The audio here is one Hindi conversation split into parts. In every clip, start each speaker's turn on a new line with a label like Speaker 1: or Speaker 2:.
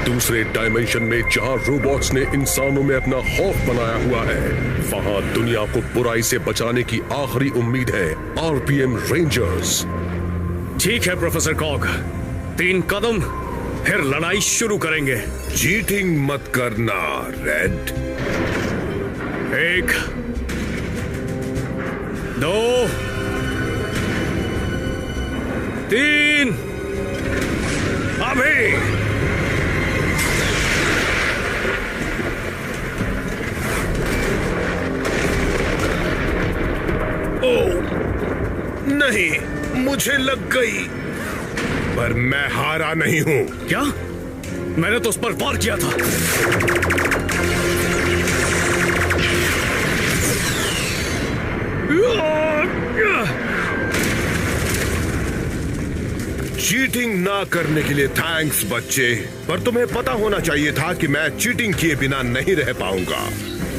Speaker 1: दूसरे डायमेंशन में जहां रोबोट्स ने इंसानों में अपना खौफ बनाया हुआ है, वहां दुनिया को बुराई से बचाने की आखिरी उम्मीद है आरपीएम रेंजर्स।
Speaker 2: ठीक है प्रोफेसर कॉग, 3 कदम फिर लड़ाई शुरू करेंगे।
Speaker 1: चीटिंग मत करना रेड।
Speaker 2: 1 2 3 अभी।
Speaker 1: नहीं, मुझे लग गई, पर मैं हारा नहीं हूं।
Speaker 2: क्या? मैंने तो उस पर वार किया था।
Speaker 1: चीटिंग ना करने के लिए थैंक्स बच्चे, पर तुम्हें पता होना चाहिए था कि मैं चीटिंग किए बिना नहीं रह पाऊंगा।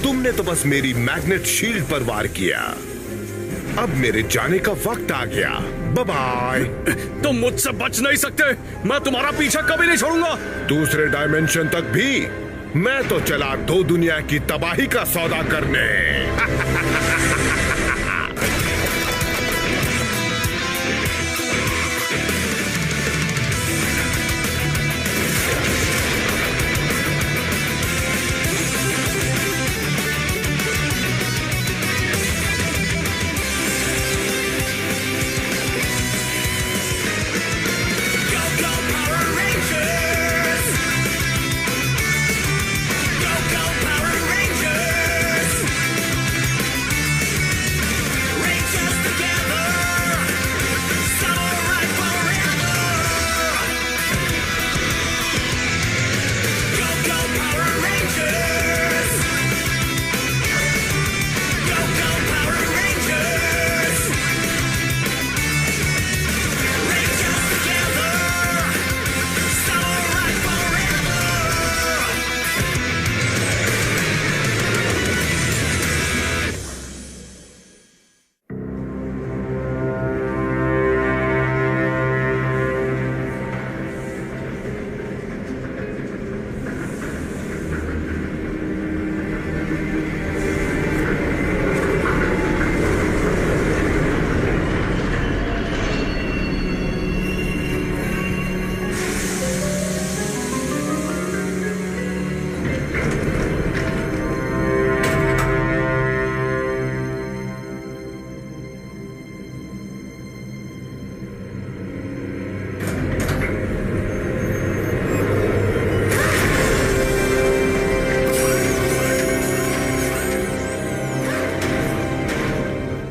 Speaker 1: तुमने तो बस मेरी मैग्नेट शील्ड पर वार किया। अब मेरे जाने का वक्त आ गया। Bye bye.
Speaker 2: तुम मुझसे बच नहीं सकते। मैं तुम्हारा पीछा कभी नहीं छोड़ूंगा।
Speaker 1: दूसरे डायमेंशन तक भी। मैं तो चला 2 दुनिया की तबाही का सौदा करने।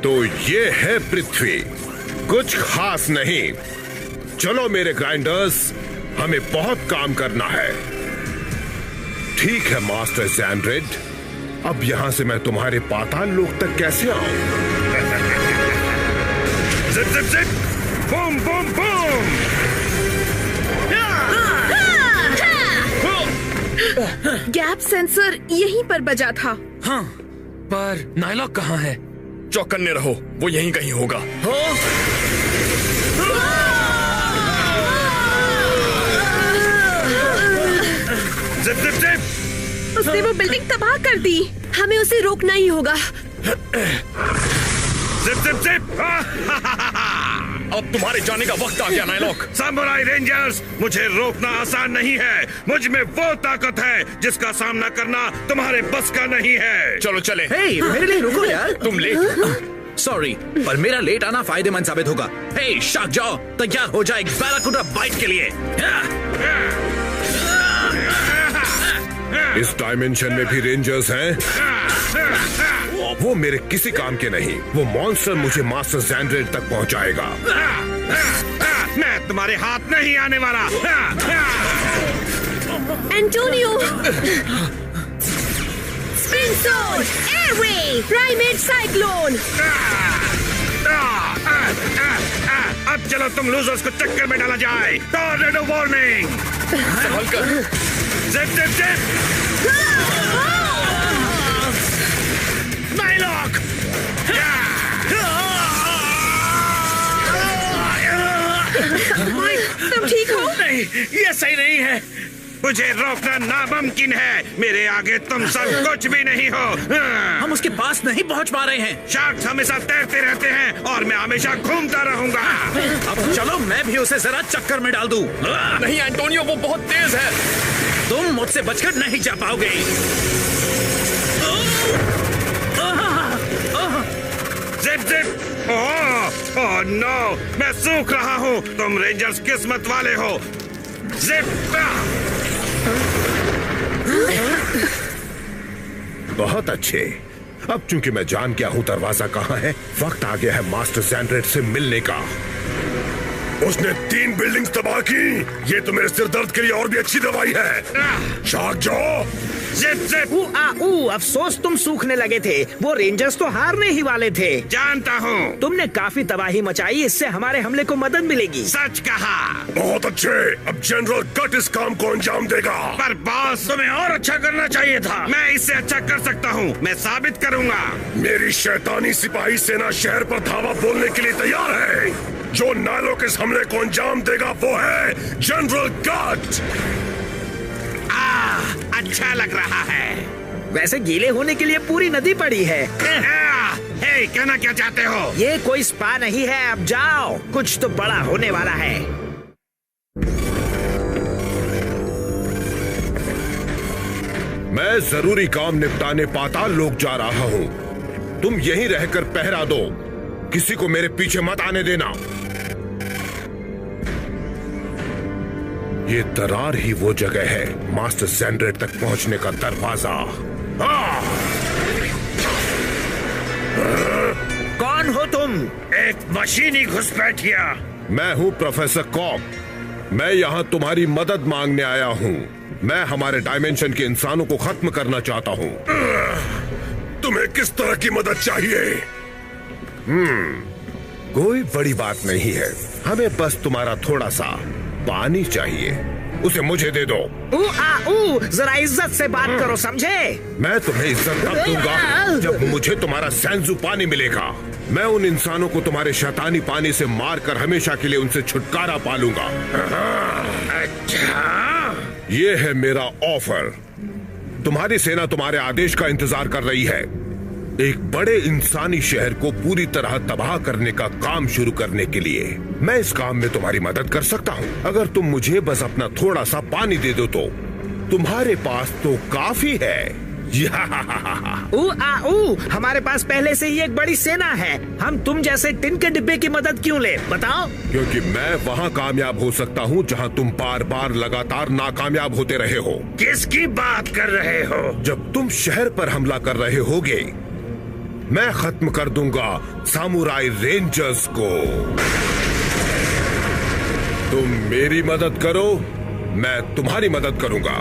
Speaker 1: तो ये है पृथ्वी, कुछ खास नहीं। चलो मेरे ग्राइंडर्स, हमें बहुत काम करना है। ठीक है मास्टर ज़ैंड्रेड, अब यहां से मैं तुम्हारे पाताल लोक तक कैसे आऊं?
Speaker 2: Zip zip zip, boom boom boom.
Speaker 3: Gap sensor यहीं पर बजा था।
Speaker 4: हाँ, पर नाइलॉक कहाँ है?
Speaker 2: चौकन्ने रहो, वो यहीं कहीं होगा।
Speaker 4: हाँ?
Speaker 2: Zip zip zip.
Speaker 3: उसने वो बिल्डिंग तबाह कर दी। हमें उसे रोकना ही होगा।
Speaker 2: Zip zip zip. अब तुम्हारे जाने का वक्त आ गया नाइलॉक। सामुराई रेंजर्स, मुझे रोकना आसान नहीं है। मुझ में वो ताकत है जिसका सामना करना तुम्हारे बस का नहीं है। चलो चले।
Speaker 4: हे, मेरे लिए रुको यार।
Speaker 2: तुम लेट।
Speaker 4: सॉरी, पर मेरा लेट आना फायदेमंद साबित होगा। हे, शार्क जाओ, तैयार हो जाए बैराकूडा बाइट के लिए।
Speaker 1: इस डायमेंशन में भी रेंजर्स हैं? वो मेरे किसी काम के नहीं। वो मॉन्स्टर मुझे मास्टर ज़ैंड्रेड तक पहुंचाएगा।
Speaker 2: मैं तुम्हारे हाथ नहीं आने वाला।
Speaker 3: एंटोनियो, स्पिन सोर्ड, एयर रे, प्राइमेट साइक्लोन।
Speaker 2: अब चलो तुम लूजर्स को चक्कर में डाला जाए। Tornado warning. संभल कर। Zip zip zip. नाइलॉक।
Speaker 3: तुम ठीक हो?
Speaker 2: नहीं, ये सही नहीं है। मुझे रोकना नामुमकिन है। मेरे आगे तुम सब कुछ भी नहीं हो।
Speaker 4: हम उसके पास नहीं पहुंच पा रहे हैं।
Speaker 2: शार्क्स हमेशा तैरते रहते हैं और मैं हमेशा घूमता रहूंगा।
Speaker 4: अब चलो मैं भी उसे जरा चक्कर में डाल दूं।
Speaker 5: नहीं एंटोनियो, वो बहुत तेज है।
Speaker 4: तुम मुझसे बचकर नहीं जा पाओगे।
Speaker 2: Zip zip. ओह नो, मैं सूख रहा हूँ। तुम रेंजर्स किस्मत वाले हो। जिप।
Speaker 1: बहुत अच्छे। अब चूंकि मैं जान गया हूं दरवाजा कहाँ है, वक्त आ गया है मास्टर सैंड्रेड से मिलने का। उसने 3 बिल्डिंग्स तबाह की। ये तो मेरे सिर दर्द के लिए और भी अच्छी दवाई है। Shark jaw.
Speaker 2: Zip zip.
Speaker 6: अफसोस तुम सूखने लगे थे। वो रेंजर्स तो हारने ही वाले थे।
Speaker 2: जानता हूँ।
Speaker 6: तुमने काफी तबाही मचाई, इससे हमारे हमले को मदद मिलेगी।
Speaker 2: सच कहा।
Speaker 1: बहुत अच्छे। अब जनरल गट इस काम को अंजाम देगा।
Speaker 2: पर बॉस, तुम्हें और अच्छा करना चाहिए था। मैं इससे अच्छा कर सकता हूँ। मैं साबित करूँगा।
Speaker 1: मेरी शैतानी सिपाही सेना शहर पर धावा बोलने के लिए तैयार है। जो नायलॉक इस हमले को अंजाम देगा वो है जनरल गट।
Speaker 2: अच्छा लग रहा है।
Speaker 6: वैसे गीले होने के लिए पूरी नदी पड़ी है।
Speaker 2: हे, कहना क्या चाहते हो?
Speaker 6: ये कोई स्पा नहीं है, अब जाओ। कुछ तो बड़ा होने वाला है।
Speaker 1: मैं जरूरी काम निपटाने पाताल लोक जा रहा हूँ। तुम यहीं रहकर पहरा दो। किसी को मेरे पीछे मत आने देना। ये दरार ही वो जगह है, मास्टर सैंड्रेड तक पहुंचने का दरवाजा।
Speaker 6: कौन हो तुम?
Speaker 2: एक मशीनी घुसपैठिया।
Speaker 1: मैं हूँ प्रोफेसर कॉक। मैं यहाँ तुम्हारी मदद मांगने आया हूँ। मैं हमारे डायमेंशन के इंसानों को खत्म करना चाहता हूँ। तुम्हें किस तरह की मदद चाहिए? कोई बड़ी बात नहीं है। हमें बस तुम्हारा थोड़ा सा पानी चाहिए। उसे मुझे दे दो।
Speaker 6: जरा इज्जत से बात करो, समझे?
Speaker 1: मैं तुम्हें इज्जत तब दूंगा जब मुझे तुम्हारा सैंजू पानी मिलेगा। मैं उन इंसानों को तुम्हारे शैतानी पानी से मारकर हमेशा के लिए उनसे छुटकारा पालूंगा।
Speaker 2: अच्छा,
Speaker 1: ये है मेरा ऑफर। तुम्हारी सेना तुम्हारे आदेश का इंतजार कर रही है। एक बड़े इंसानी शहर को पूरी तरह तबाह करने का काम शुरू करने के लिए मैं इस काम में तुम्हारी मदद कर सकता हूँ। अगर तुम मुझे बस अपना थोड़ा सा पानी दे दो तो तुम्हारे पास तो काफी है।
Speaker 6: हमारे पास पहले से ही एक बड़ी सेना है। हम तुम जैसे टिन के डिब्बे की मदद क्यों ले, बताओ?
Speaker 1: क्योंकि मैं वहाँ कामयाब हो सकता हूँ जहाँ तुम बार बार लगातार नाकामयाब होते रहे हो।
Speaker 2: किसकी बात कर रहे हो?
Speaker 1: जब तुम शहर पर हमला कर रहे होगे, मैं खत्म कर दूंगा सामुराई रेंजर्स को। तुम मेरी मदद करो, मैं तुम्हारी मदद करूंगा।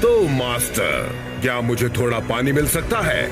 Speaker 1: तो मास्टर, क्या मुझे थोड़ा पानी मिल सकता है?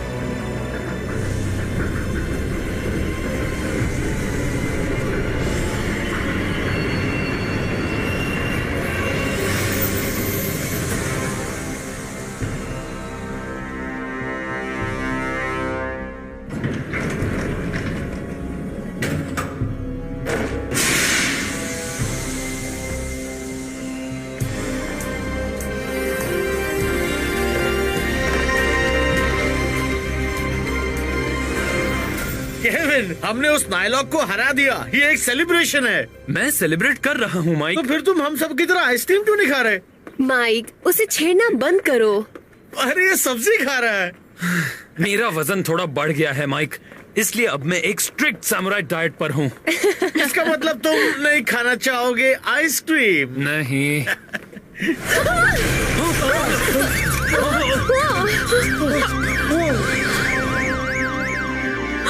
Speaker 5: केविन, हमने उस नायलॉक को हरा दिया। ये एक सेलिब्रेशन है।
Speaker 7: मैं सेलिब्रेट कर रहा हूँ माइक।
Speaker 5: तो फिर तुम हम सब की तरह आइसक्रीम क्यों नहीं खा रहे?
Speaker 3: माइक, उसे छेड़ना बंद करो।
Speaker 5: अरे ये सब्जी खा रहा है।
Speaker 7: मेरा वजन थोड़ा बढ़ गया है माइक, इसलिए अब मैं एक स्ट्रिक्ट सैमुराई डाइट पर हूँ।
Speaker 5: इसका मतलब तुम नहीं खाना चाहोगे आइसक्रीम?
Speaker 7: नहीं।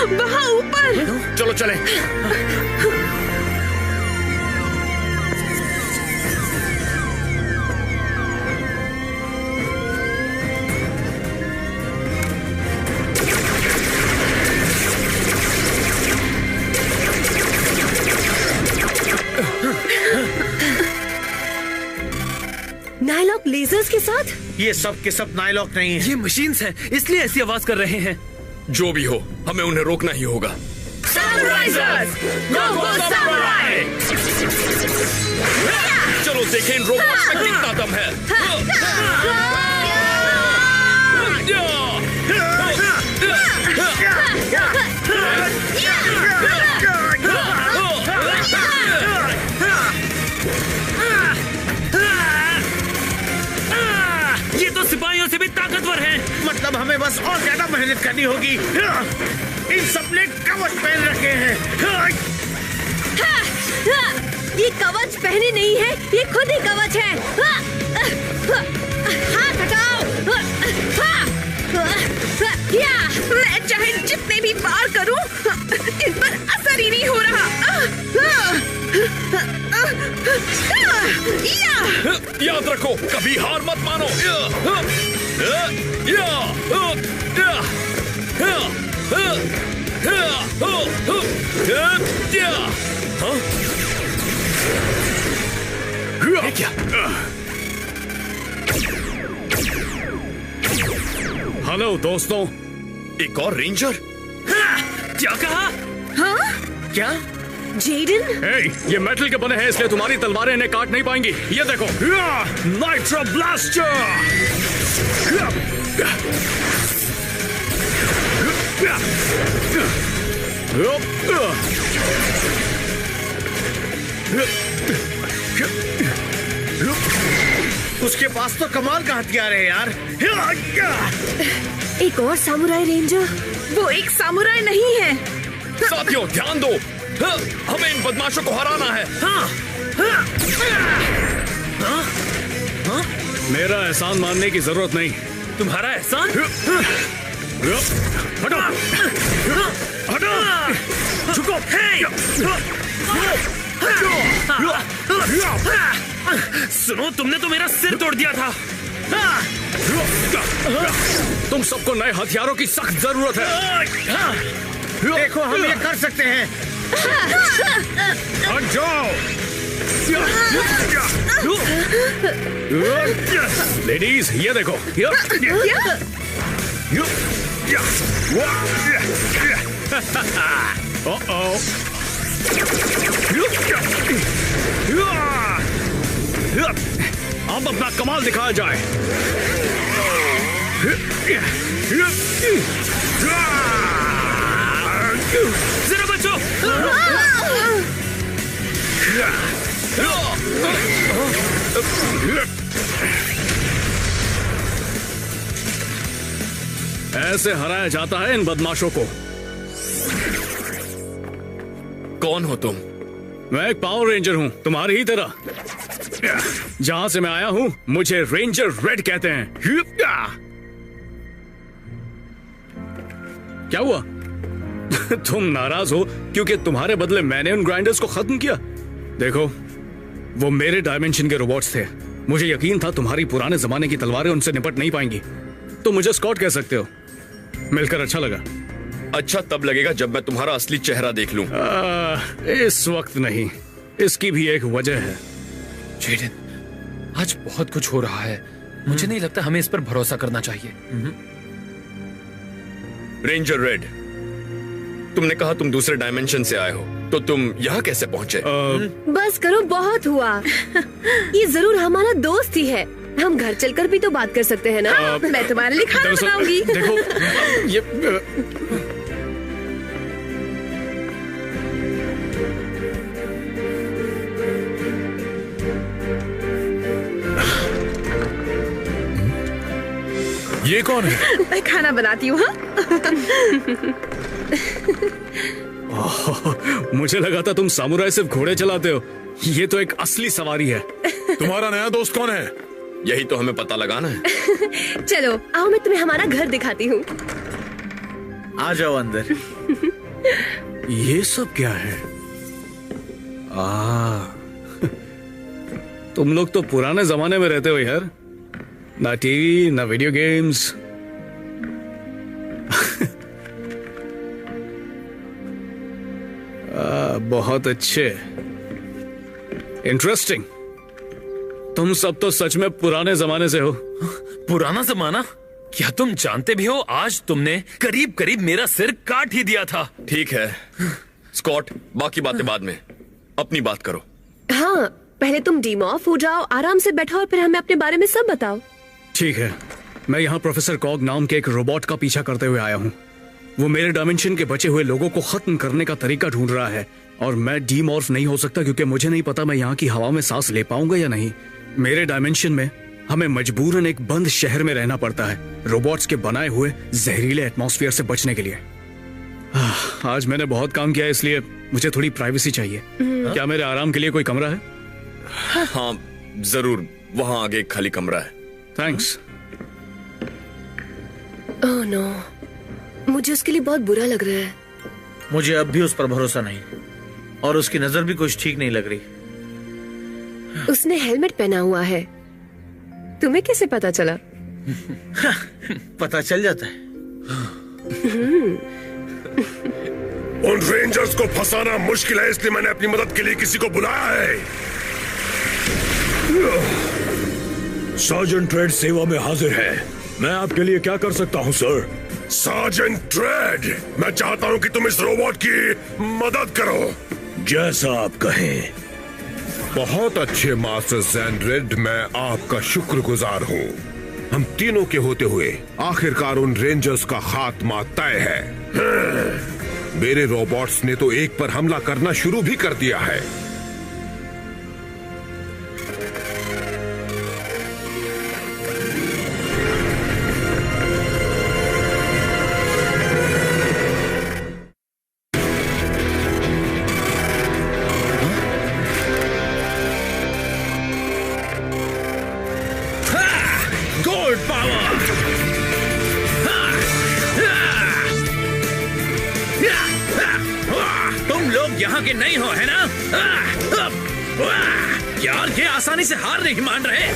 Speaker 3: वहाँ ऊपर।
Speaker 2: चलो चले।
Speaker 3: नायलॉक लेजर्स के साथ?
Speaker 5: ये सब के सब नायलॉक नहीं है।
Speaker 7: ये मशीन्स हैं, इसलिए ऐसी आवाज कर रहे हैं।
Speaker 2: जो भी हो, हमें उन्हें रोकना ही होगा।
Speaker 3: Samuraizers! Go, go, samurai!
Speaker 2: चलो
Speaker 4: देखें इन रोबोट्स में कितना दम है।
Speaker 6: ये तो सिपाहियों से भी ताकतवर हैं। मतलब हमें बस और ज्यादा मेहनत करनी होगी। इन सब ने कवच पहन रखे हैं।
Speaker 3: ये कवच पहने नहीं है, ये खुद ही कवच है। हाथ हटाओ। मैं चाहे जितने भी बार करूं, इन पर असर ही नहीं हो रहा।
Speaker 4: याद रखो, कभी हार मत मानो। क्या?
Speaker 8: हेलो दोस्तों,
Speaker 4: एक और रेंजर?
Speaker 7: क्या कहा?
Speaker 3: हाँ?
Speaker 6: क्या?
Speaker 3: जेडन?
Speaker 8: ये मेटल के बने हैं, इसलिए तुम्हारी तलवारें इन्हें काट नहीं पाएंगी। ये देखो, नाइट्रो ब्लास्टर।
Speaker 6: उसके पास तो कमाल का हथियार है यार।
Speaker 3: एक और सामुराई रेंजर? वो एक सामुराई नहीं है।
Speaker 4: साथियों ध्यान दो, हमें इन बदमाशों को हराना है।
Speaker 8: मेरा एहसान मानने की जरूरत नहीं।
Speaker 7: तुम्हारा एहसान?
Speaker 8: हटो, हटो, झुको।
Speaker 7: सुनो, तुमने तो मेरा सिर तोड़ दिया था।
Speaker 8: तुम सबको नए हथियारों की सख्त जरूरत है।
Speaker 6: देखो, हम ये कर सकते हैं।
Speaker 8: हट जाओ। लेडीज, ये देखो। अब अपना कमाल दिखाया जाए।
Speaker 7: जरा बचो।
Speaker 8: ऐसे हराया जाता है इन बदमाशों को।
Speaker 4: कौन हो तुम?
Speaker 8: मैं एक पावर रेंजर हूँ, तुम्हारी ही तरह। जहां से मैं आया हूँ, मुझे रेंजर रेड कहते हैं। क्या हुआ? तुम नाराज हो क्योंकि तुम्हारे बदले मैंने उन ग्राइंडर्स को खत्म किया? देखो, वो मेरे डायमेंशन के रोबोट्स थे। मुझे यकीन था तुम्हारी पुराने जमाने की तलवारें उनसे निपट नहीं पाएंगी। तो मुझे स्कॉट कह सकते हो। मिलकर अच्छा लगा।
Speaker 4: अच्छा तब लगेगा जब मैं तुम्हारा असली चेहरा देख लूं।
Speaker 8: इस वक्त नहीं, इसकी भी एक वजह है।
Speaker 7: जेडन, आज बहुत कुछ हो रहा है। मुझे नहीं लगता हमें इस पर भरोसा करना चाहिए।
Speaker 4: रेंजर रेड, तुमने कहा तुम दूसरे डायमेंशन से आए हो, तो तुम यहाँ कैसे पहुंचे?
Speaker 3: बस करो, बहुत हुआ। ये जरूर हमारा दोस्त ही है। हम घर चलकर भी तो बात कर सकते हैं ना। मैं तुम्हारे लिए खाना बनाऊंगी।
Speaker 8: देखो, ये
Speaker 4: ये कौन है?
Speaker 3: मैं खाना बनाती हूँ।
Speaker 8: मुझे लगा था तुम सामुराई सिर्फ घोड़े चलाते हो। ये तो एक असली सवारी है।
Speaker 4: तुम्हारा नया दोस्त कौन है? यही तो हमें पता लगाना है।
Speaker 3: चलो आओ, मैं तुम्हें हमारा घर दिखाती हूँ।
Speaker 6: आ जाओ अंदर।
Speaker 8: ये सब क्या है? तुम लोग तो पुराने जमाने में रहते हो यार। ना टीवी, ना वीडियो गेम्स। बहुत अच्छे, इंटरेस्टिंग। तुम सब तो सच में पुराने जमाने से हो।
Speaker 7: पुराना जमाना? क्या तुम जानते भी हो, आज तुमने करीब करीब मेरा सिर काट ही दिया था।
Speaker 4: ठीक है स्कॉट, बाकी बातें बाद में, अपनी बात करो।
Speaker 3: हाँ, पहले तुम डीमॉर्फ हो जाओ, आराम से बैठो और फिर हमें अपने बारे में सब बताओ।
Speaker 8: ठीक है, मैं यहाँ प्रोफेसर कॉग नाम के एक रोबोट का पीछा करते हुए आया हूँ। वो मेरे डायमेंशन के बचे हुए लोगों को खत्म करने का तरीका ढूंढ रहा है और मैं डीमॉर्फ नहीं हो सकता क्योंकि मुझे नहीं पता मैं यहाँ की हवा में सांस ले पाऊंगा या नहीं। मेरे डायमेंशन में हमें मजबूरन एक बंद शहर में रहना पड़ता है, रोबोट्स के बनाए हुए जहरीले एटमॉस्फेयर से बचने के लिए। आज मैंने बहुत काम किया है, इसलिए मुझे थोड़ी प्राइवेसी चाहिए। क्या मेरे आराम के लिए कोई कमरा है?
Speaker 2: हाँ जरूर, वहाँ आगे एक खाली कमरा है।
Speaker 8: थैंक्स।
Speaker 3: ओह नो, मुझे उसके लिए बहुत बुरा लग रहा है।
Speaker 5: मुझे अब भी उस पर भरोसा नहीं और उसकी नजर भी कुछ ठीक नहीं लग रही।
Speaker 3: उसने हेलमेट पहना हुआ है, तुम्हें कैसे पता चला?
Speaker 5: पता चल जाता है।
Speaker 1: उन रेंजर्स को फंसाना मुश्किल है, इसलिए मैंने अपनी मदद के लिए किसी को बुलाया है।
Speaker 9: सार्जेंट ट्रेड सेवा में हाजिर है। मैं आपके लिए क्या कर सकता हूँ सर?
Speaker 1: सार्जेंट ट्रेड, मैं चाहता हूँ कि तुम इस रोबोट की मदद करो।
Speaker 9: जैसा आप कहें।
Speaker 1: बहुत अच्छे मास्टर ज़ैंड्रेड, मैं आपका शुक्रगुजार हूँ। हम तीनों के होते हुए आखिरकार उन रेंजर्स का खात्मा तय है। मेरे रोबोट्स ने तो एक पर हमला करना शुरू भी कर दिया है।
Speaker 4: यहाँ के नहीं हो, है ना? यार ये आसानी से हार नहीं मान रहे।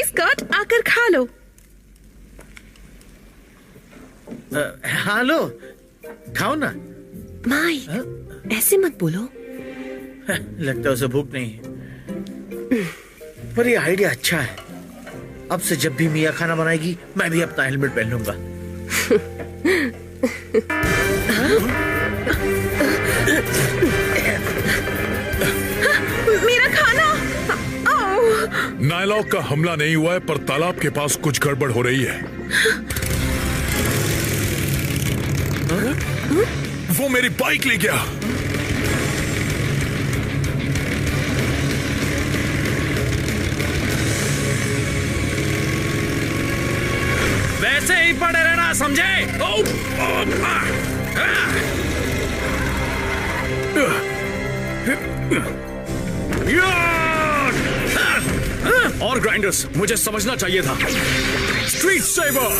Speaker 3: स्कॉट, आकर खा लो।
Speaker 5: हाँ लो, खाओ ना।
Speaker 3: माई, ऐसे मत बोलो।
Speaker 5: लगता है उसे भूख नहीं है, पर ये आइडिया अच्छा है। अब से जब भी मिया खाना बनाएगी मैं भी अपना हेलमेट पहन लूंगा।
Speaker 3: मेरा खाना।
Speaker 9: नायलॉक का हमला नहीं हुआ है, पर तालाब के पास कुछ गड़बड़ हो रही है। वो मेरी बाइक ले गया।
Speaker 4: वैसे ही पड़े रहना, समझे?
Speaker 8: और ग्राइंडर्स, मुझे समझना चाहिए था। स्ट्रीट सेवर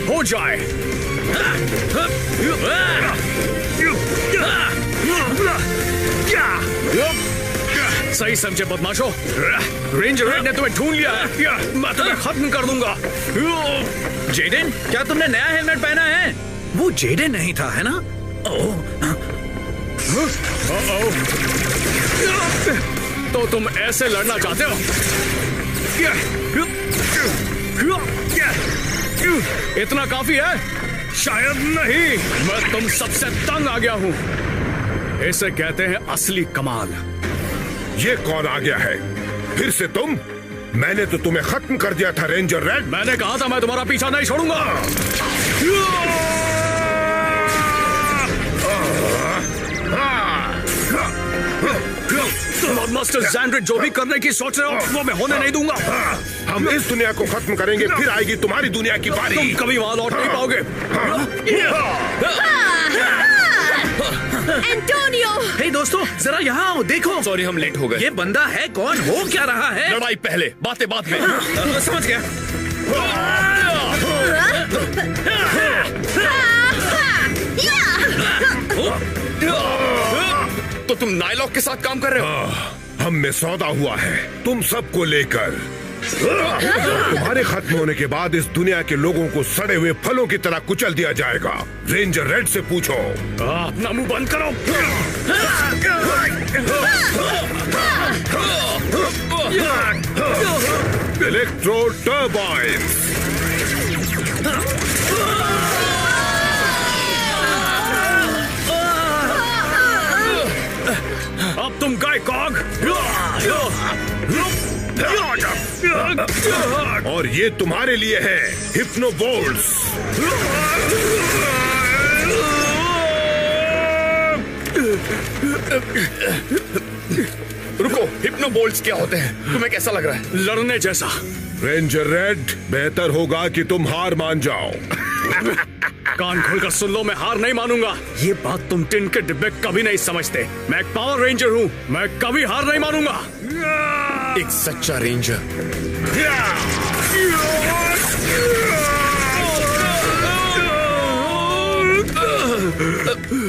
Speaker 8: हो जाए। सही समझे बदमाशों। रेंजर रेड ने तुम्हें ढूंढ लिया है। मैं तुम्हें खत्म कर दूंगा।
Speaker 4: जेडन, क्या तुमने नया हेलमेट पहना है? वो जेडन नहीं था, है ना?
Speaker 8: तो तुम ऐसे लड़ना चाहते हो? इतना काफी है? शायद नहीं। मैं तुम सबसे तंग आ गया हूँ। इसे कहते हैं असली कमाल।
Speaker 1: ये कौन आ गया है? फिर से तुम? मैंने तो तुम्हें खत्म कर दिया था रेंजर रेड।
Speaker 8: मैंने कहा था मैं तुम्हारा पीछा नहीं छोड़ूंगा। मास्टर ज़ैंड्रेड, जो भी करने की सोच रहे हो वो मैं होने नहीं दूंगा।
Speaker 1: हम इस दुनिया को खत्म करेंगे, फिर आएगी तुम्हारी दुनिया की बारी।
Speaker 8: तुम कभी वहां लौट नहीं पाओगे।
Speaker 3: एंटोनियो!
Speaker 4: हे दोस्तों, जरा यहाँ आओ, देखो।
Speaker 2: सॉरी, हम लेट हो गए।
Speaker 4: ये बंदा है कौन? हो क्या रहा है?
Speaker 2: लड़ाई पहले, बातें बाद में।
Speaker 4: समझ गया।
Speaker 2: तो तुम नायलॉक के साथ काम कर रहे हो?
Speaker 1: हम में सौदा हुआ है तुम सबको लेकर। तुम्हारे खत्म होने के बाद इस दुनिया के लोगों को सड़े हुए फलों की तरह कुचल दिया जाएगा। रेंजर रेड से पूछो।
Speaker 8: अपना मुंह बंद करो।
Speaker 1: Electro turbines. और ये तुम्हारे लिए है हिप्नो बोल्ट्स।
Speaker 2: रुको, हिप्नो बोल्ट्स क्या होते हैं? तुम्हें कैसा लग रहा है?
Speaker 8: लड़ने जैसा।
Speaker 1: रेंजर रेड, बेहतर होगा कि तुम हार मान जाओ।
Speaker 8: कान खोलकर सुन लो, मैं हार नहीं मानूंगा। ये बात तुम टिन के डिब्बे कभी नहीं समझते। मैं एक पावर रेंजर हूँ, मैं कभी हार नहीं मानूंगा।
Speaker 2: एक सच्चा रेंजर।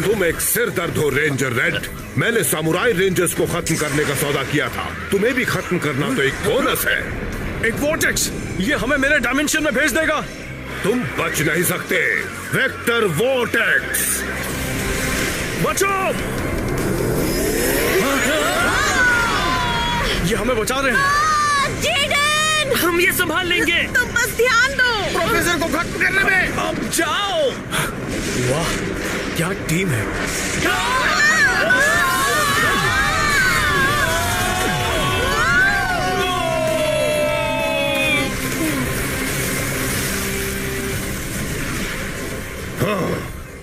Speaker 1: तुम एक सिर दर्द हो रेंजर रेड। मैंने सामुराई रेंजर्स को खत्म करने का सौदा किया था, तुम्हें भी खत्म करना तो एक बोनस है।
Speaker 8: एक वोर्टेक्स, ये हमें मेरे डायमेंशन में भेज देगा।
Speaker 1: तुम बच नहीं सकते। वेक्टर वोर्टेक्स,
Speaker 8: बचो! ये हमें बचा रहे हैं।
Speaker 3: जेडन!
Speaker 7: हम ये संभाल लेंगे।
Speaker 3: तुम बस ध्यान दो।
Speaker 5: प्रोफेसर को खत्म करने में।
Speaker 8: अब जाओ। वाह, क्या टीम है।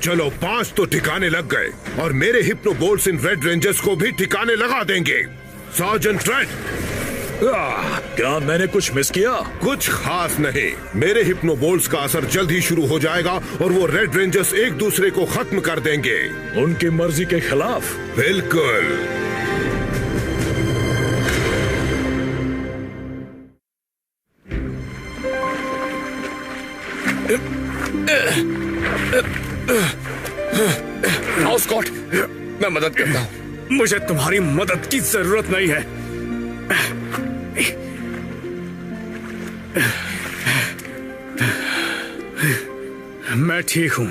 Speaker 1: चलो 5 तो ठिकाने लग गए और मेरे हिप्नो बोल्ट्स इन रेड रेंजर्स को भी ठिकाने लगा देंगे। सार्जेंट रेड,
Speaker 9: क्या मैंने कुछ मिस किया?
Speaker 1: कुछ खास नहीं। मेरे हिप्नो बोल्ट्स का असर जल्द ही शुरू हो जाएगा और वो रेड रेंजर्स एक दूसरे को खत्म कर देंगे।
Speaker 9: उनकी मर्जी के खिलाफ?
Speaker 1: बिल्कुल।
Speaker 2: आओ स्कॉट, मैं मदद करता हूँ।
Speaker 8: मुझे तुम्हारी मदद की जरूरत नहीं है। मैं ठीक हूं।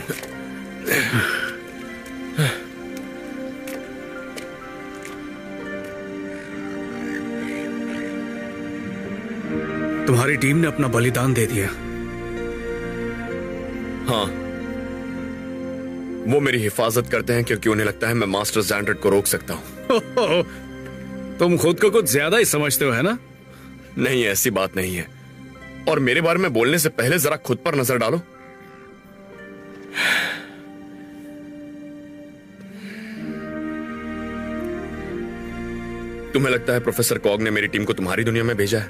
Speaker 8: तुम्हारी टीम ने अपना बलिदान दे दिया।
Speaker 2: हाँ, वो मेरी हिफाजत करते हैं क्योंकि उन्हें लगता है मैं मास्टर ज़ैंड्रेड को रोक सकता हूँ।
Speaker 8: तुम खुद को कुछ ज्यादा ही समझते हो, है ना?
Speaker 2: नहीं, ऐसी बात नहीं है। और मेरे बारे में बोलने से पहले जरा खुद पर नजर डालो। तुम्हें लगता है प्रोफेसर कॉग ने मेरी टीम को तुम्हारी दुनिया में भेजा है?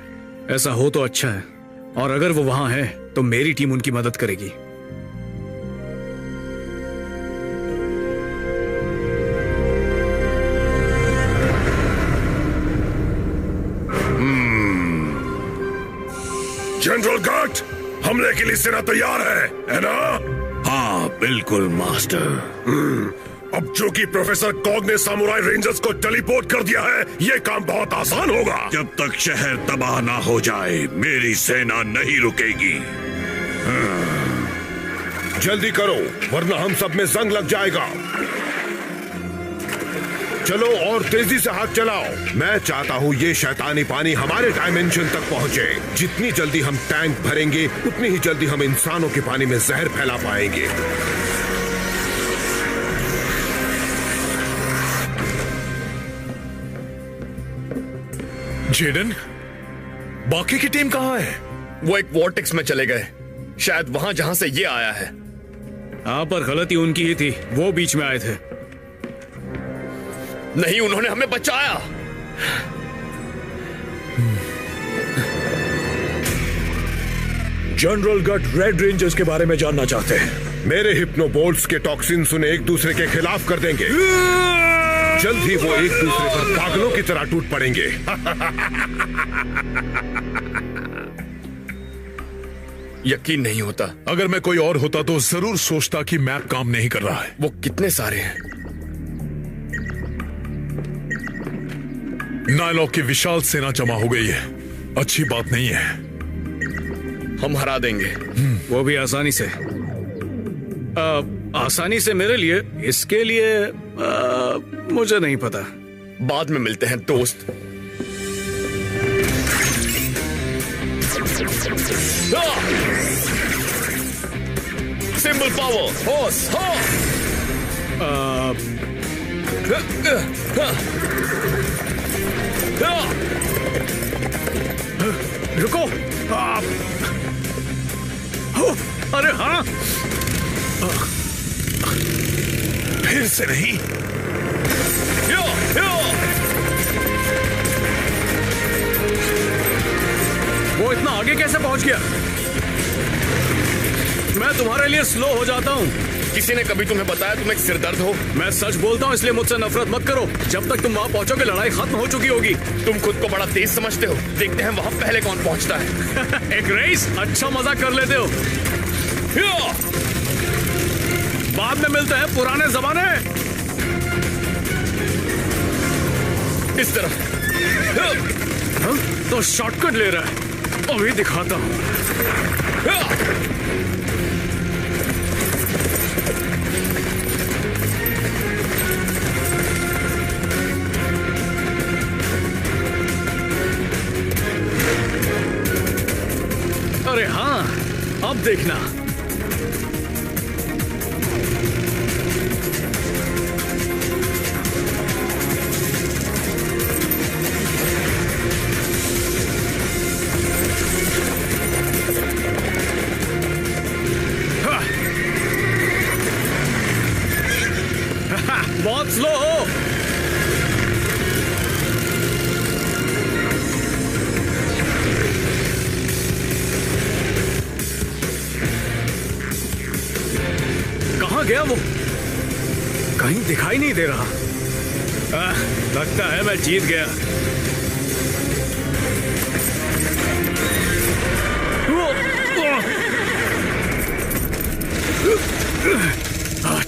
Speaker 8: ऐसा हो तो अच्छा है, और अगर वो वहां है तो मेरी टीम उनकी मदद करेगी।
Speaker 1: जनरल गार्ड, हमले के लिए सेना तैयार है ना?
Speaker 9: हाँ बिल्कुल मास्टर।
Speaker 1: अब जो कि प्रोफेसर कॉग ने सामुराई रेंजर्स को टेलीपोर्ट कर दिया है, ये काम बहुत आसान होगा।
Speaker 9: जब तक शहर तबाह ना हो जाए मेरी सेना नहीं रुकेगी।
Speaker 1: जल्दी करो वरना हम सब में जंग लग जाएगा। चलो और तेजी से हाथ चलाओ। मैं चाहता हूँ ये शैतानी पानी हमारे डायमेंशन तक पहुँचे। जितनी जल्दी हम टैंक भरेंगे उतनी ही जल्दी हम इंसानों के पानी में जहर फैला पाएंगे।
Speaker 9: जेडन, बाकी की टीम कहाँ है?
Speaker 2: वो एक वॉर्टेक्स में चले गए, शायद वहां जहां से ये आया है।
Speaker 8: हाँ, पर गलती उनकी ही थी, वो बीच में आए थे।
Speaker 2: नहीं, उन्होंने हमें बचाया।
Speaker 9: जनरल गट रेड रेंजर्स के बारे में जानना चाहते हैं।
Speaker 1: मेरे हिप्नो बोल्ट्स के टॉक्सिन्स उन्हें एक दूसरे के खिलाफ कर देंगे। जल्द ही वो एक दूसरे पर पागलों की तरह टूट पड़ेंगे।
Speaker 2: यकीन नहीं होता।
Speaker 9: अगर मैं कोई और होता तो जरूर सोचता कि मैप काम नहीं कर रहा है।
Speaker 2: वो कितने सारे हैं।
Speaker 9: नायलॉक की विशाल सेना जमा हो गई है, अच्छी बात नहीं है।
Speaker 2: हम हरा देंगे।
Speaker 8: वो भी आसानी से। आसानी से मेरे लिए, इसके लिए मुझे नहीं पता।
Speaker 2: बाद में मिलते हैं दोस्त। सिंबल पावर, होस, हो।
Speaker 8: रुको, अरे हाँ,
Speaker 2: फिर से नहीं।
Speaker 8: वो इतना आगे कैसे पहुंच गया? मैं तुम्हारे लिए स्लो हो जाता हूँ।
Speaker 2: किसी ने कभी तुम्हें बताया तुम एक सिरदर्द हो?
Speaker 8: मैं सच बोलता हूँ, इसलिए मुझसे नफरत मत करो। जब तक तुम वहाँ पहुँचोगे लड़ाई खत्म हो चुकी होगी।
Speaker 2: तुम खुद को बड़ा तेज समझते हो। देखते हैं वहाँ पहले कौन पहुँचता है।
Speaker 8: एक रेस, अच्छा मजाक कर लेते हो। बाद में मिलते हैं पुराने जमाने।
Speaker 2: इस तरफ।
Speaker 8: तो शॉर्टकट ले रहा है, अभी दिखाता हूँ। अरे हाँ, अब देखना। बहुत स्लो हो। कहाँ गया वो? कहीं दिखाई नहीं दे रहा। लगता है मैं जीत गया।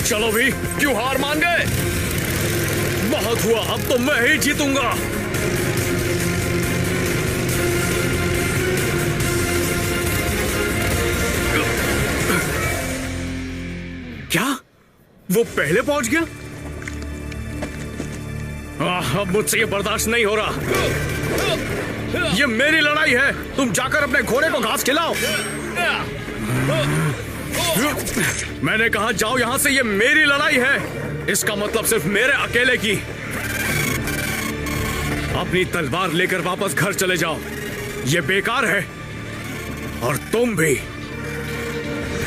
Speaker 8: चलो भी,
Speaker 2: क्यों हार मान गए?
Speaker 8: बहुत हुआ, अब तो मैं ही जीतूंगा। क्या वो पहले पहुंच गया? अब मुझसे ये बर्दाश्त नहीं हो रहा। ये मेरी लड़ाई है, तुम जाकर अपने घोड़े को घास खिलाओ। मैंने कहा जाओ यहां से, ये मेरी लड़ाई है। इसका मतलब सिर्फ मेरे अकेले की। अपनी तलवार लेकर वापस घर चले जाओ, ये बेकार है। और तुम भी।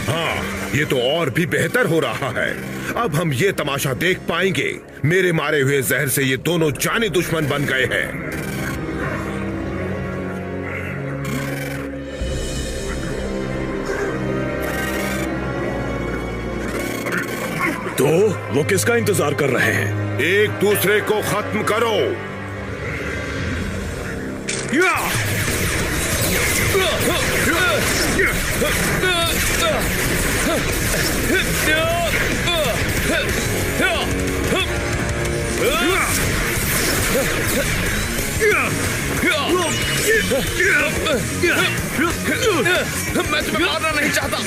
Speaker 1: हाँ, ये तो और भी बेहतर हो रहा है। अब हम ये तमाशा देख पाएंगे। मेरे मारे हुए जहर से ये दोनों जानी दुश्मन बन गए हैं।
Speaker 9: तो वो किसका इंतजार कर रहे हैं?
Speaker 1: एक दूसरे को खत्म करो।
Speaker 2: मैं तुम्हें मारना नहीं चाहता।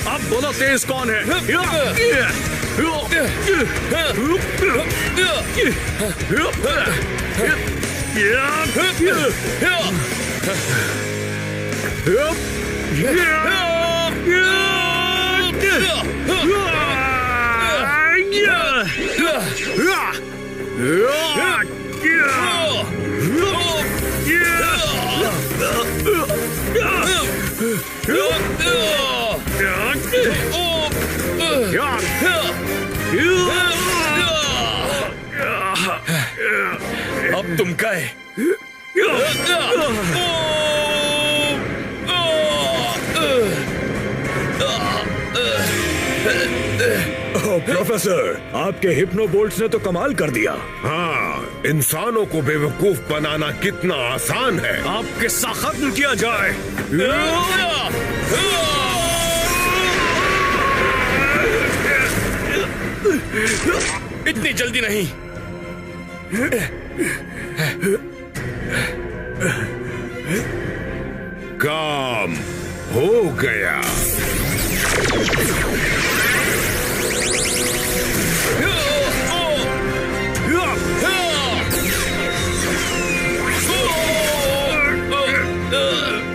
Speaker 8: अब बोलो तेज कौन है?
Speaker 2: अब तुम गए।
Speaker 9: प्रोफेसर, आपके हिप्नो बोल्ट्स ने तो कमाल कर दिया।
Speaker 1: हाँ, इंसानों को बेवकूफ बनाना कितना आसान है।
Speaker 8: अब किस्सा खत्म किया जाए।
Speaker 2: इतनी जल्दी नहीं।
Speaker 1: काम हो गया।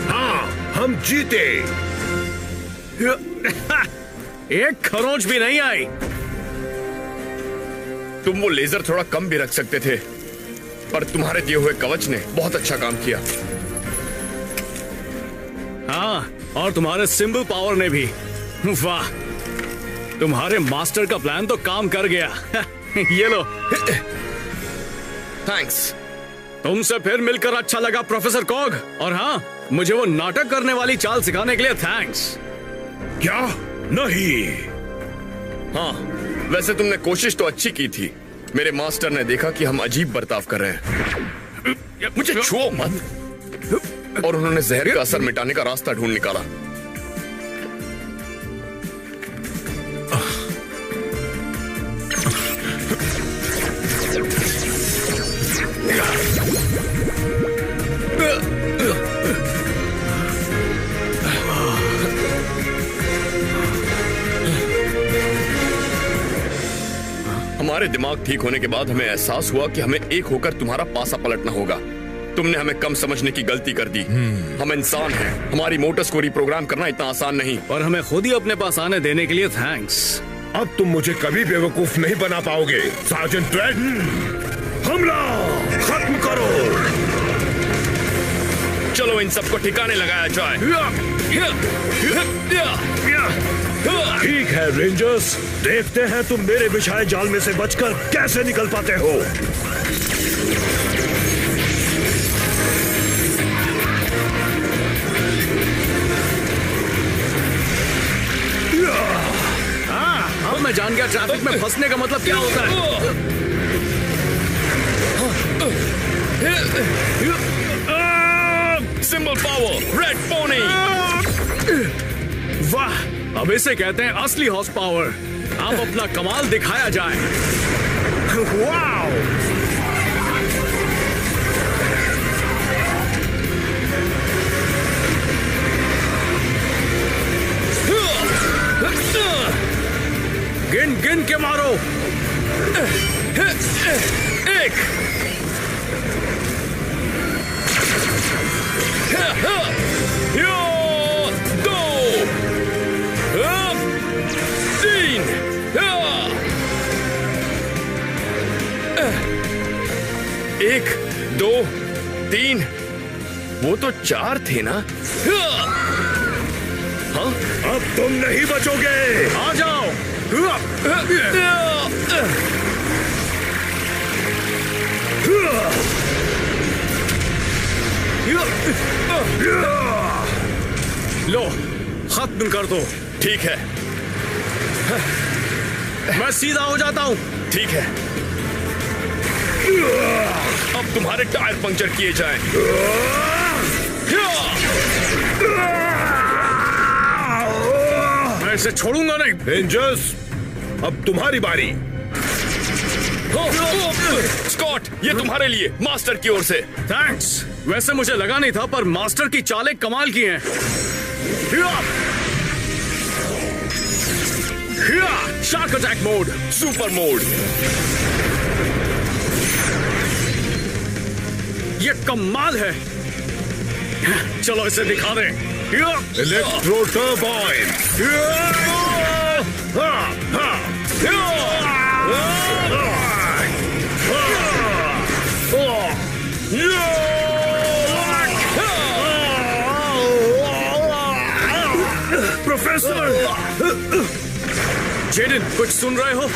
Speaker 1: हाँ, हम जीते।
Speaker 8: एक खरोंच भी नहीं आई।
Speaker 2: तुम वो लेजर थोड़ा कम भी रख सकते थे, पर तुम्हारे दिए हुए कवच ने बहुत अच्छा काम किया।
Speaker 8: हाँ, और तुम्हारे सिंबल पावर ने भी। वाह, तुम्हारे मास्टर का प्लान तो काम कर गया। ये लो।
Speaker 2: थैंक्स।
Speaker 8: तुमसे फिर मिलकर अच्छा लगा प्रोफेसर कॉग। और हाँ, मुझे वो नाटक करने वाली चाल सिखाने के लिए थैंक्स।
Speaker 1: क्या? नहीं।
Speaker 2: हाँ, वैसे तुमने कोशिश तो अच्छी की थी। मेरे मास्टर ने देखा कि हम अजीब बर्ताव कर रहे हैं। मुझे छुओ मत। और उन्होंने जहर का असर मिटाने का रास्ता ढूंढ निकाला। हमारे दिमाग ठीक होने के बाद हमें एहसास हुआ कि हमें एक होकर तुम्हारा पासा पलटना होगा। तुमने हमें कम समझने की गलती कर दी। हम इंसान हैं। हमारी मोटर्स को रिप्रोग्राम करना इतना आसान नहीं।
Speaker 8: और हमें खुद ही अपने पास आने देने के लिए थैंक्स।
Speaker 1: अब तुम मुझे कभी बेवकूफ नहीं बना पाओगे। सार्जेंट ट्रेंट, हमला खत्म करो।
Speaker 2: चलो इन सबको ठिकाने लगाया जाए।
Speaker 1: ठीक है रेंजर्स, देखते हैं तुम मेरे बिछाए जाल में से बचकर कैसे निकल पाते हो।
Speaker 8: अब मैं जान गया ट्रैफिक में फंसने का मतलब क्या होता है।
Speaker 2: Symbol power, red pony.
Speaker 8: वाह, अब इसे कहते हैं असली हॉर्स पावर। अब अपना कमाल दिखाया जाए। वाओ! गिन गिन के मारो।
Speaker 2: एक, दो, तीन। एक, दो, तीन। वो तो चार थे ना? हाँ?
Speaker 1: अब तुम नहीं बचोगे।
Speaker 8: आ जाओ। लो, खत्म कर दो।
Speaker 2: ठीक है,
Speaker 8: मैं सीधा हो जाता हूँ।
Speaker 2: ठीक है। अब तुम्हारे टायर पंक्चर किए जाएं।
Speaker 8: मैं इसे छोड़ूंगा नहीं।
Speaker 1: रेंजर्स, अब तुम्हारी बारी।
Speaker 2: स्कॉट, ये तुम्हारे लिए मास्टर की ओर से।
Speaker 8: थैंक्स। वैसे मुझे लगा नहीं था, पर मास्टर की चालें कमाल की हैं। Shark attack mode,
Speaker 2: super mode.
Speaker 8: ये कमाल है। चलो इसे दिखा दें।
Speaker 1: Electro turbine.
Speaker 8: प्रोफेसर जेडन, कुछ सुन रहे हो?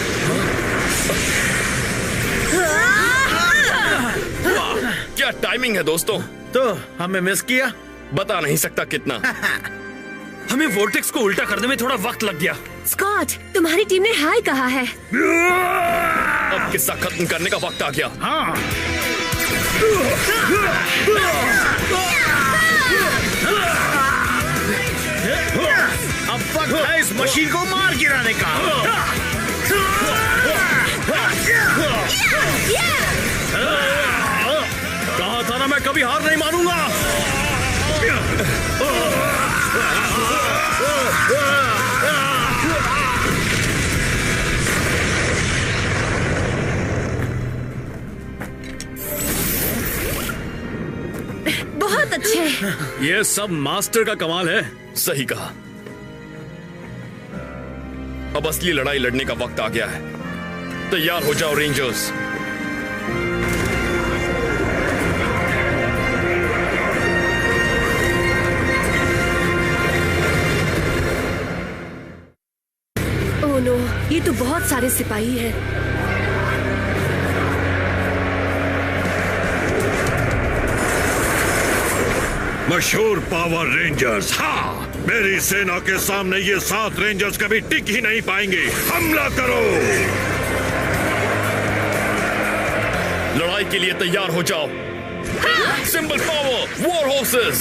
Speaker 2: क्या टाइमिंग है दोस्तों।
Speaker 5: तो हमें मिस किया।
Speaker 2: बता नहीं सकता कितना।
Speaker 7: हमें वोर्टेक्स को उल्टा करने में थोड़ा वक्त लग गया।
Speaker 3: स्कॉट, तुम्हारी टीम ने हाय कहा है।
Speaker 2: अब किस्सा खत्म करने का वक्त आ गया।
Speaker 8: हाँ।
Speaker 5: अब वक्त है इस मशीन को मार गिराने का।
Speaker 8: कहा था ना, मैं कभी हार नहीं मानूंगा।
Speaker 3: बहुत अच्छे।
Speaker 8: ये सब मास्टर का कमाल है।
Speaker 2: सही कहा। अब असली लड़ाई लड़ने का वक्त आ गया है। तैयार हो जाओ रेंजर्स।
Speaker 3: ओह नो, ये तो बहुत सारे सिपाही हैं।
Speaker 9: मशहूर पावर रेंजर्स। हाँ, मेरी सेना के सामने ये 7 रेंजर्स कभी टिक ही नहीं पाएंगे। हमला करो।
Speaker 7: लड़ाई के लिए तैयार हो जाओ। Symbol power, war horses.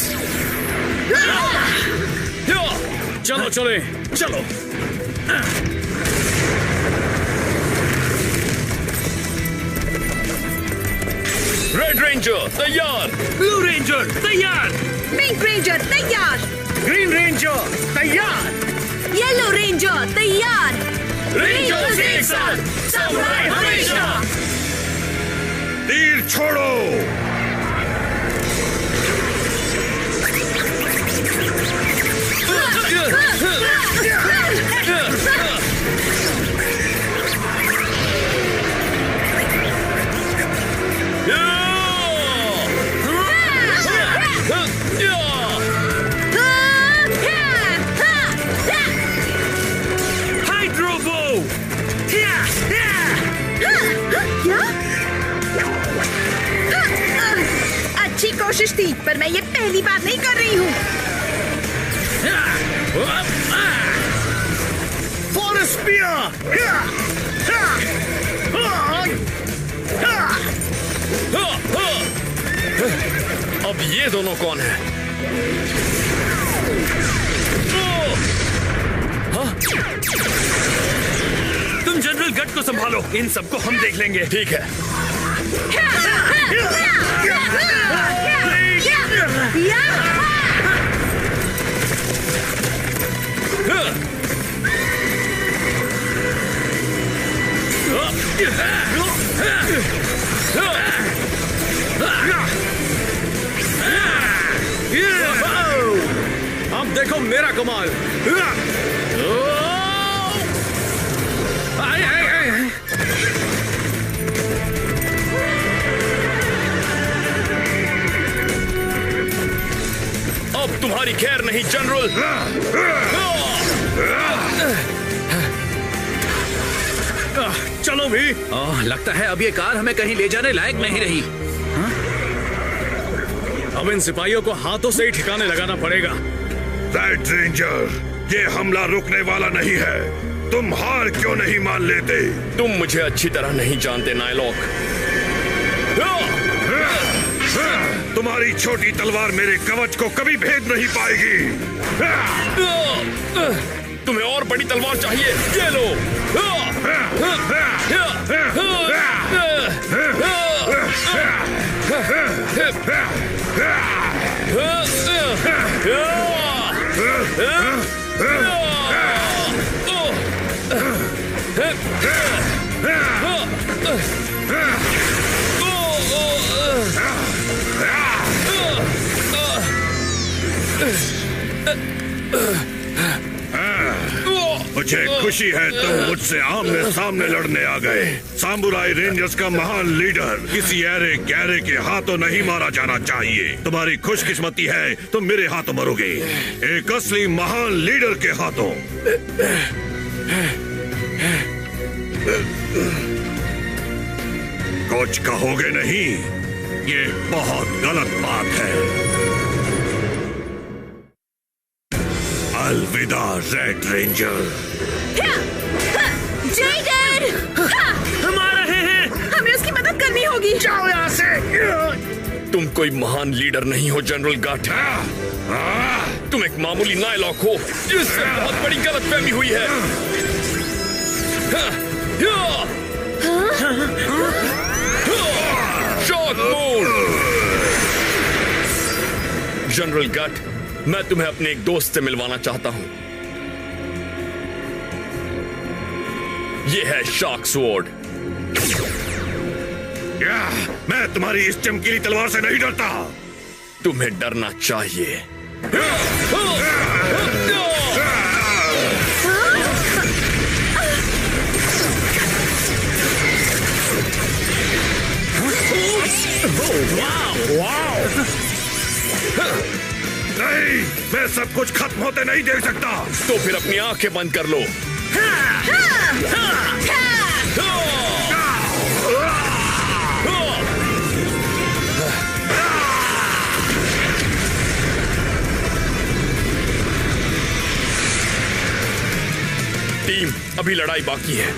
Speaker 8: चलो चले, चलो।
Speaker 7: रेड रेंजर तैयार।
Speaker 6: ब्लू रेंजर तैयार।
Speaker 3: पिंक रेंजर तैयार।
Speaker 5: ग्रीन रेंजर तैयार।
Speaker 3: येलो रेंजर तैयार।
Speaker 7: रेंजर्स एक साथ, समुराई हमेशा।
Speaker 9: तीर छोड़ो।
Speaker 3: अच्छी कोशिश थी, पर मैं ये पहली बार नहीं कर रही हूँ।
Speaker 5: Forest spear.
Speaker 7: अब ये दोनों कौन है?
Speaker 6: तुम जनरल गट को संभालो, इन सबको हम देख लेंगे।
Speaker 7: ठीक है।
Speaker 8: अब देखो मेरा कमाल।
Speaker 7: अब तुम्हारी खैर नहीं जनरल।
Speaker 8: चलो भी।
Speaker 4: लगता है अब ये कार हमें कहीं ले जाने लायक नहीं रही।
Speaker 8: अब इन सिपाहियों को हाथों से ही ठिकाने लगाना पड़ेगा।
Speaker 9: रेड रेंजर, ये हमला रुकने वाला नहीं है। तुम हार क्यों नहीं मान लेते?
Speaker 7: तुम मुझे अच्छी तरह नहीं जानते नायलॉक।
Speaker 9: तुम्हारी छोटी तलवार मेरे कवच को कभी भेद नहीं पाएगी।
Speaker 7: तुम्हें और बड़ी तलवार चाहिए? ये लो।
Speaker 9: मुझे खुशी है तुम मुझसे आमने सामने लड़ने आ गए। सामुराई रेंजर्स का महान लीडर किसी ऐरे गहरे के हाथों नहीं मारा जाना चाहिए। तुम्हारी खुशकिस्मती है तुम मेरे हाथों मरोगे, एक असली महान लीडर के हाथों। कुछ कहोगे नहीं? ये बहुत गलत बात है। अलविदा रेड रेंजर।
Speaker 3: जेडन!
Speaker 6: हम आ रहे हैं।
Speaker 3: हमें उसकी मदद करनी होगी।
Speaker 5: जाओ यहाँ से।
Speaker 7: तुम कोई महान लीडर नहीं हो जनरल गाट। तुम एक मामूली नायलॉक हो जिससे बहुत बड़ी गलतफहमी हुई है। Shock mode. जनरल गट, मैं तुम्हें अपने एक दोस्त से मिलवाना चाहता हूं। यह है शॉक स्वॉर्ड।
Speaker 9: मैं तुम्हारी इस चमकीली तलवार से नहीं डरता।
Speaker 7: तुम्हें डरना चाहिए।
Speaker 9: नहीं, मैं सब कुछ खत्म होते नहीं देख सकता।
Speaker 7: तो फिर अपनी आंखें बंद कर लो। टीम, अभी लड़ाई बाकी है।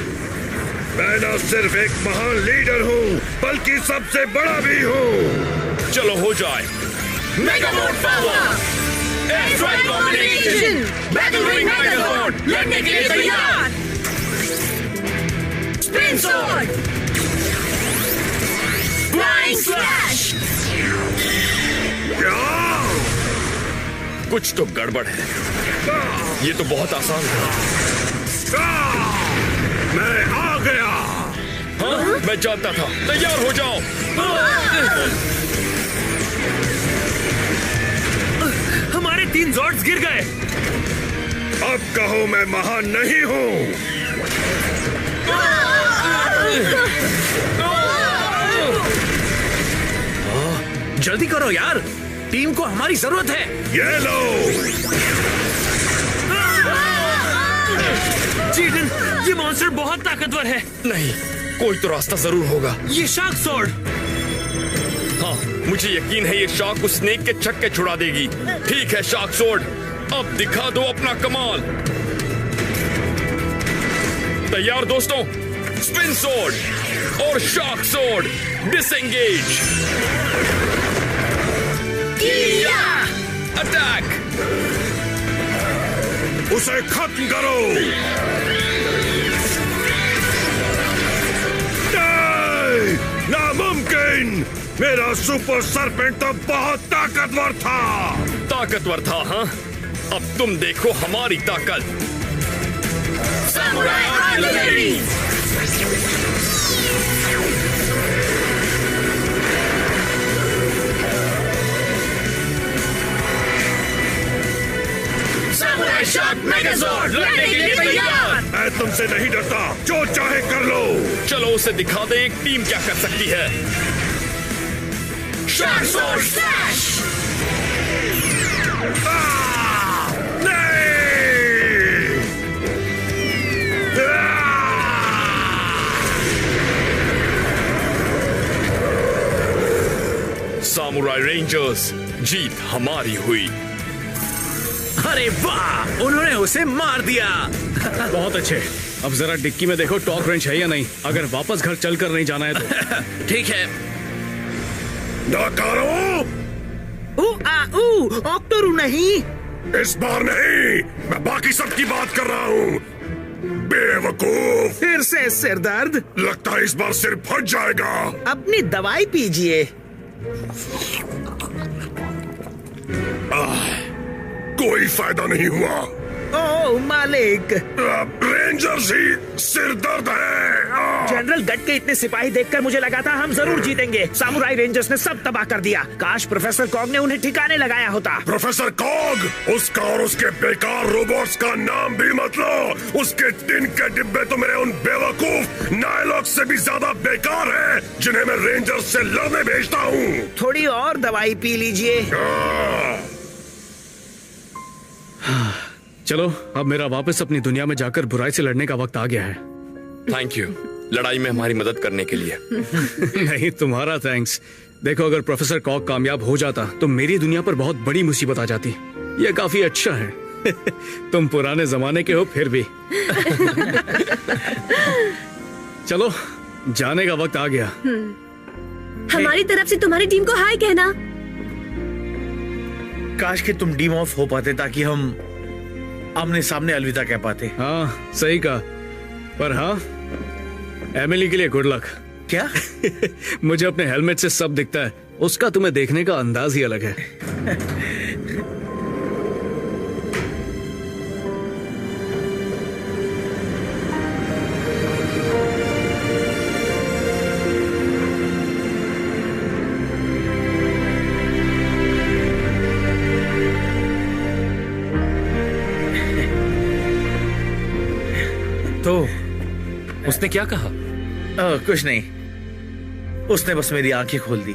Speaker 9: मैं न सिर्फ एक महान लीडर हूँ बल्कि सबसे बड़ा भी हूँ।
Speaker 7: चलो हो जाए।
Speaker 10: Megamode power, asteroid combination, battle ring megazord, लड़ने के लिए तैयार। Spin sword, flying slash.
Speaker 7: कुछ तो गड़बड़ है। ये तो बहुत आसान था।
Speaker 9: मैं आ गया।
Speaker 7: हाँ, मैं जानता था। तैयार हो जाओ।
Speaker 6: हमारे 3 ज़ॉर्ड्स गिर गए।
Speaker 9: अब कहो मैं महान नहीं हूँ।
Speaker 4: जल्दी करो यार, टीम को हमारी जरूरत है।
Speaker 9: ये लो।
Speaker 6: जीडन, ये मॉन्स्टर बहुत ताकतवर है।
Speaker 7: नहीं, कोई तो रास्ता जरूर होगा।
Speaker 6: ये शार्क स्वॉर्ड।
Speaker 7: हाँ, मुझे यकीन है ये शार्क को स्नेक के छक्के छुड़ा देगी। ठीक है शार्क स्वॉर्ड, अब दिखा दो अपना कमाल। तैयार दोस्तों? स्पिन स्वॉर्ड और शार्क स्वॉर्ड, डिसएंगेज। अटैक।
Speaker 9: उसे खत्म करो। नामुमकिन! मेरा सुपर सरपेंट तो बहुत ताकतवर था।
Speaker 7: ताकतवर था, हाँ? अब तुम देखो हमारी ताकत।
Speaker 10: सैमुराई आर्टिलरी, सैमुराई शार्क मेगाजोर्ड, लड़ने के लिए तैयार।
Speaker 9: मैं तुमसे नहीं डरता, जो चाहे कर लो।
Speaker 7: चलो उसे दिखा दे एक टीम क्या कर सकती है।
Speaker 10: Shark sword slash.
Speaker 7: Samurai rangers, जीत हमारी हुई।
Speaker 4: अरे वाह, उन्होंने उसे मार दिया।
Speaker 8: बहुत अच्छे। अब जरा डिक्की में देखो टॉक रेंज है या नहीं, अगर वापस घर चलकर नहीं जाना है तो।
Speaker 4: ठीक है।
Speaker 9: नाकारो!
Speaker 5: ऑक्टोरू नहीं।
Speaker 9: इस बार नहीं, मैं बाकी सबकी बात कर रहा हूँ। बेवकूफ!
Speaker 5: फिर से सिर दर्द?
Speaker 9: लगता है इस बार सिर फट जाएगा।
Speaker 5: अपनी दवाई पीजिए।
Speaker 9: कोई फायदा नहीं हुआ।
Speaker 5: ओह मालिक,
Speaker 9: रेंजर्स ही सिर दर्द है।
Speaker 5: जनरल गट के इतने सिपाही देखकर मुझे लगा था हम जरूर जीतेंगे। सामुराई रेंजर्स ने सब तबाह कर दिया। काश प्रोफेसर कॉग ने उन्हें ठिकाने लगाया होता।
Speaker 9: प्रोफेसर कॉग? उसका और उसके बेकार रोबोट्स का नाम भी मत लो। उसके टिन के डिब्बे तो मेरे उन बेवकूफ नायलॉक से भी ज्यादा बेकार हैं, जिन्हें मैं रेंजर्स से लड़ने भेजता हूँ।
Speaker 5: थोड़ी और दवाई पी लीजिए।
Speaker 8: चलो, अब मेरा वापस अपनी दुनिया में जाकर बुराई से लड़ने का वक्त आ गया है।
Speaker 7: थैंक यू लड़ाई में हमारी मदद करने के लिए।
Speaker 8: नहीं, तुम्हारा थैंक्स। देखो, अगर प्रोफेसर कॉग कामयाब हो जाता तो मेरी दुनिया पर बहुत बड़ी मुसीबत आ जाती। यह काफी अच्छा है। तुम पुराने जमाने के हो फिर भी। चलो, जाने का वक्त आ गया।
Speaker 3: हमारी तरफ से तुम्हारी टीम को हाय कहना।
Speaker 5: काश कि तुम डीम ऑफ हो पाते ताकि हम आमने सामने अलविदा कह पाते।
Speaker 8: हाँ, सही कहा। पर हाँ, एमिली के लिए गुड लक।
Speaker 5: क्या?
Speaker 8: मुझे अपने हेलमेट से सब दिखता है। उसका तुम्हें देखने का अंदाज ही अलग है।
Speaker 6: तो उसने क्या कहा?
Speaker 5: कुछ नहीं, उसने बस मेरी आंखें खोल दी।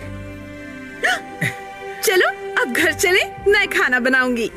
Speaker 3: चलो अब घर चले, मैं खाना बनाऊंगी।